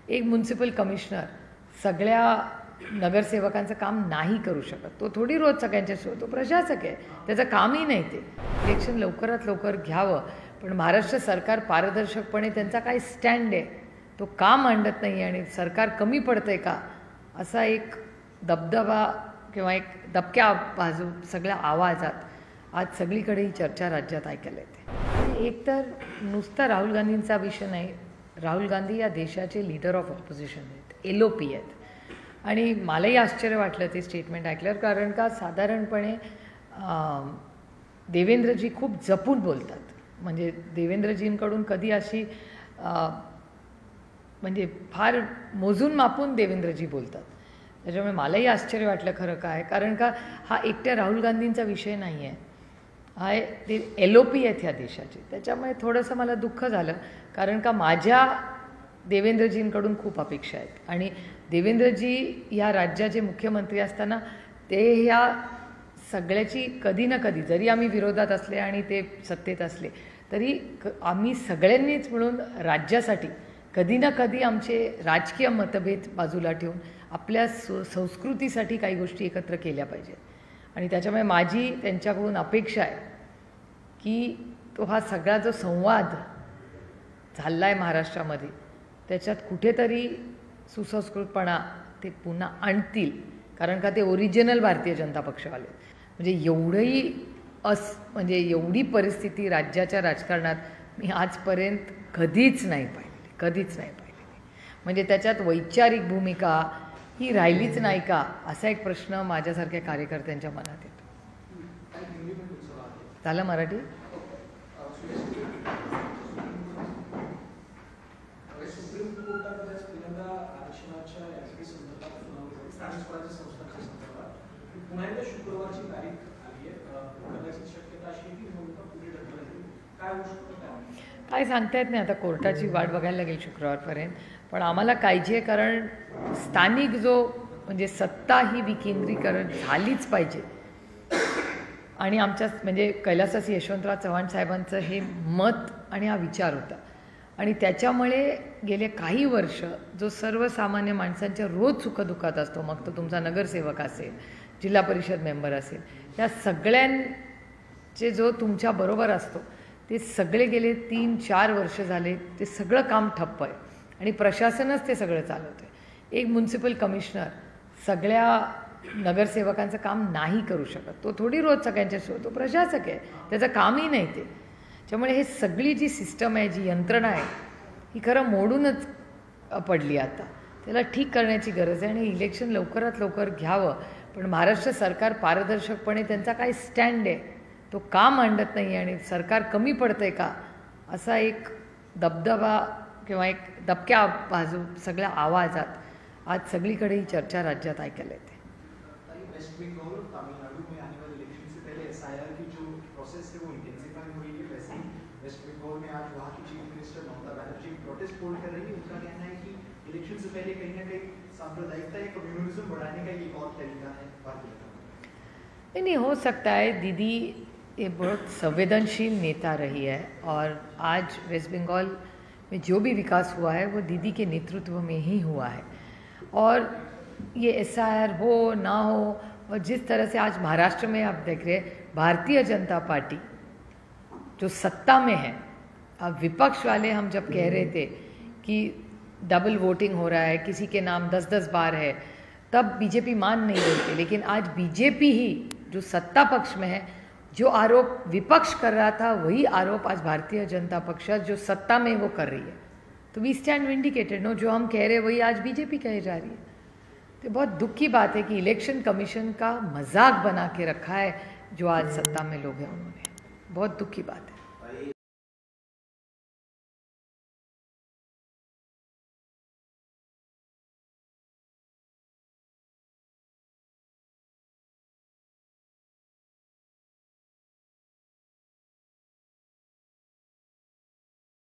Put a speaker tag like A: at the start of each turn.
A: एक municipal commissioner सगळ्या नगरसेवकांचं काम नाही करू शकत. तो थोडी रोज सगळ्यांच्या तो प्रशासक आहे, त्याचं कामही नाही ते. इलेक्शन लवकरात लवकर घ्यावं, पण महाराष्ट्र सरकार पारदर्शकपणे त्यांचा काय स्टँड आहे तो का मांडत नाही आणि सरकार कमी पडतंय का असा एक दबदबा किंवा एक दबक्या बाजू सगळ्या आवाजात आज सगळीकडे ही चर्चा राज्यात ऐकायला येते. एक तर नुसता राहुल गांधींचा विषय नाही, राहुल गांधी या देशाचे लीडर ऑफ ऑपोजिशन आहेत, LOP आहेत. आणि मलाही आश्चर्य वाटलं ते स्टेटमेंट ऐकल्यावर, कारण का साधारणपणे देवेंद्रजी खूप जपून बोलतात. म्हणजे देवेंद्रजींकडून कधी अशी म्हणजे फार मोजून मापून देवेंद्रजी बोलतात. त्याच्यामुळे मलाही आश्चर्य वाटलं खरं काय, कारण का हा एकट्या राहुल गांधींचा विषय नाही आहे, हा ते LOP आहेत ह्या देशाचे. त्याच्यामुळे थोडंसं मला दुःख झालं, कारण का माझ्या देवेंद्रजींकडून खूप अपेक्षा आहेत. आणि देवेंद्रजी या राज्याचे मुख्यमंत्री असताना ते ह्या सगळ्याची कधी ना कधी, जरी आम्ही विरोधात असले आणि ते सत्तेत असले तरी आम्ही सगळ्यांनीच मिळून राज्यासाठी कधी ना कधी आमचे राजकीय मतभेद बाजूला ठेवून आपल्या संस्कृतीसाठी काही गोष्टी एकत्र केल्या पाहिजेत. आणि त्याच्यामुळे माझी त्यांच्याकडून अपेक्षा आहे की तो हा सगळा जो संवाद झाला आहे महाराष्ट्रामध्ये त्याच्यात कुठेतरी सुसंस्कृतपणा ते पुन्हा आणतील, कारण का ते ओरिजिनल भारतीय जनता पक्षवाले. म्हणजे एवढी परिस्थिती राज्याच्या राजकारणात मी आजपर्यंत कधीच नाही पाहिलेली. म्हणजे त्याच्यात वैचारिक भूमिका ही राहिलीच नाही का असा एक प्रश्न माझ्यासारख्या कार्यकर्त्यांच्या मनात येतो. झालं मराठी? काय सांगता येत नाही, आता कोर्टाची वाट बघायला लागेल शुक्रवारपर्यंत. पण आम्हाला काळजी आहे, कारण स्थानिक जो म्हणजे सत्ता ही विकेंद्रीकरण झालीच पाहिजे. आणि आमच्या म्हणजे कैलासवासी यशवंतराव चव्हाण साहेबांचं हे मत आणि हा विचार होता. आणि त्याच्यामुळे गेले काही वर्ष जो सर्वसामान्य माणसांच्या रोज सुखदुःखात असतो, मग तो तुमचा नगरसेवक असेल, जिल्हा परिषद मेंबर असेल, त्या सगळ्यांचे जो तुमच्याबरोबर असतो ते सगळे गेले 3-4 वर्ष झाले ते सगळं काम ठप्प आहे आणि प्रशासनच ते सगळं चालवतं आहे. एक म्युन्सिपल कमिशनर सगळ्या नगरसेवकांचं काम नाही करू शकत. तो थोडी रोज सगळ्यांच्या तो प्रशासक आहे, त्याचं कामही नाही ते. त्यामुळे हे सगळी जी सिस्टम आहे, जी यंत्रणा आहे, ही खरं मोडूनच पडली. आता त्याला ठीक करण्याची गरज आहे आणि इलेक्शन लवकरात लवकर घ्यावं, पण महाराष्ट्र सरकार पारदर्शकपणे त्यांचा काय स्टँड आहे तो का मांडत नाही आणि सरकार कमी पडतंय का असा एक दबदबा किंवा एक दबक्या बाजू सगळ्या आवाजात आज सगळीकडे ही चर्चा राज्यात ऐकायला येते.
B: वेस्ट बंगाल और तमिलनाडु में आने वाले इलेक्शन से पहले SIR की जो प्रोसेस है वो इंटेंसिफाई हो रही है. वैसे ही वेस्ट बंगाल में आज वहाँ की chief minister Mamata Banerjee protest hold कर रही है. उनका कहना है कि इलेक्शन से पहले कहीं ना कहीं सांप्रदायिकता या कम्युनिज्म बढ़ाने का ये और तरीका है.
A: नहीं हो सकता है. दीदी ये बहुत संवेदनशील नेता रही है और आज वेस्ट बंगाल में जो भी विकास हुआ है वो दीदी के नेतृत्व में ही हुआ है. और ये SIR हो ना हो, और जिस तरह से आज महाराष्ट्र में आप देख रहे हैं भारतीय जनता पार्टी जो सत्ता में है, अब विपक्ष वाले हम जब कह रहे थे कि डबल वोटिंग हो रहा है, किसी के नाम 10-10 बार है, तब BJP मान नहीं रही थी. लेकिन आज BJP ही जो सत्ता पक्ष में है, जो आरोप विपक्ष कर रहा था वही आरोप आज भारतीय जनता पक्ष जो सत्ता में वो कर रही है. तो वी स्टैंड विंडिकेटेड. नो, जो हम कह रहे हैं वही आज BJP कहे जा रही है. तो बहुत दुख की बात है कि इलेक्शन कमीशन का मजाक बना के रखा है जो आज सत्ता में लोग हैं उन्होंने. बहुत दुख की बात है.